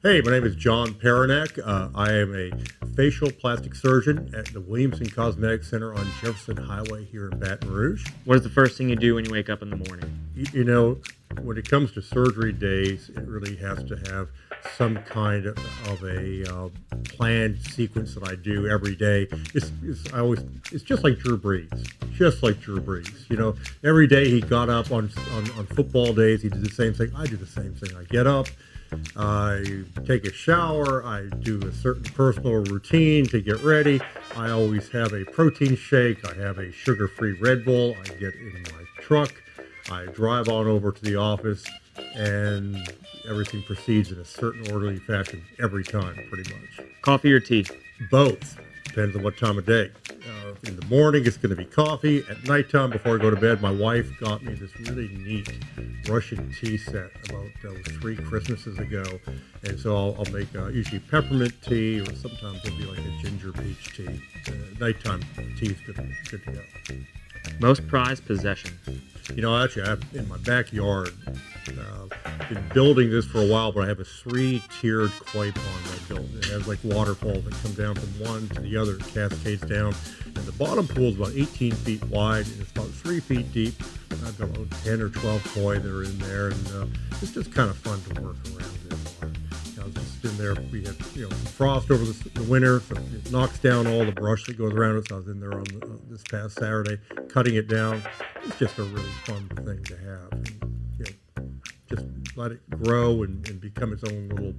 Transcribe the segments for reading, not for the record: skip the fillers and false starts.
Hey, my name is Jon Perenack. I am a facial plastic surgeon at the Williamson Cosmetic Center on Jefferson Highway here in Baton Rouge. What is the first thing you do when you wake up in the morning? When it comes to surgery days, it really has to have some kind of a planned sequence that I do every day. It's just like Drew Brees. Just like Drew Brees. Every day he got up on football days, he did the same thing. I do the same thing. I get up, I take a shower, I do a certain personal routine to get ready. I always have a protein shake. I have a sugar-free Red Bull. I get in my truck. I drive on over to the office, and everything proceeds in a certain orderly fashion every time, pretty much. Coffee or tea? Both. Depends on what time of day. In the morning, it's going to be coffee. At nighttime, before I go to bed, my wife got me this really neat Russian tea set about 3 Christmases ago. And so I'll make usually peppermint tea, or sometimes it'll be like a ginger peach tea. Nighttime tea is good to go. Most prized possession? Actually, I have in my backyard, been building this for a while, but I have a 3-tiered koi pond I built. It has like waterfalls that come down from one to the other, it cascades down. And the bottom pool is about 18 feet wide, and it's about 3 feet deep. I've got about 10 or 12 koi that are in there, and it's just kind of fun to work around in. I was just in there. We had frost over the winter, so it knocks down all the brush that goes around it. So I was in there on this past Saturday, cutting it down. It's just a really fun thing to have. And, just let it grow and become its own little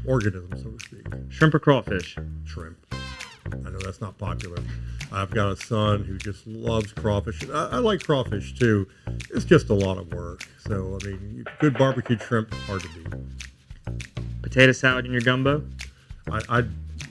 organism, so to speak. Shrimp or crawfish? Shrimp. I know that's not popular. I've got a son who just loves crawfish. I like crawfish too. It's just a lot of work. So, good barbecued shrimp, hard to beat. Potato salad in your gumbo? I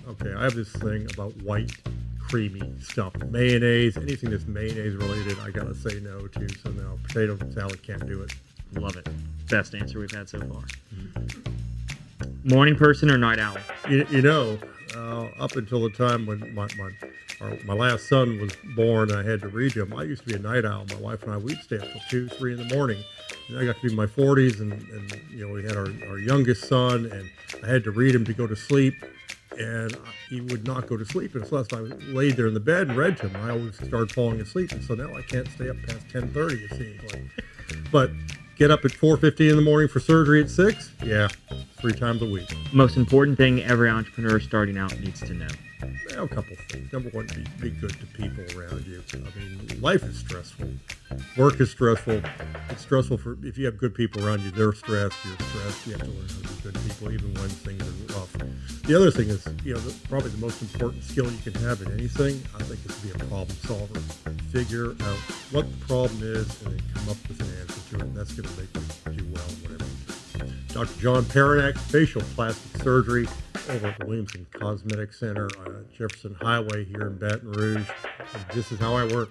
have this thing about white, creamy stuff. Mayonnaise, anything that's mayonnaise related, I gotta say no to. So no, potato salad, can't do it. Love it. Best answer we've had so far. Mm-hmm. Morning person or night owl? Up until the time when my last son was born and I had to read him, I used to be a night owl. My wife and I, we'd stay up till 2, 3 in the morning. And I got to be in my 40s, and we had our youngest son, and I had to read him to go to sleep, and he would not go to sleep unless I laid there in the bed and read to him. I always started falling asleep, and so now I can't stay up past 10:30, it seems like. But get up at 4:50 in the morning for surgery at 6? Yeah, 3 times a week. Most important thing every entrepreneur starting out needs to know? A couple things. Number one, be good to people around you. Life is stressful. Work is stressful. It's stressful if you have good people around you. They're stressed. You're stressed. You have to learn how to be good people even when things are rough. The other thing is, probably the most important skill you can have in anything, I think, is to be a problem solver. Figure out what the problem is and then come up with an answer to it. And that's going to make you do well in whatever you do. Dr. Jon Perenack, facial plastic surgery, over at the Williamson Cosmetic Center on Jefferson Highway here in Baton Rouge. And this is how I work.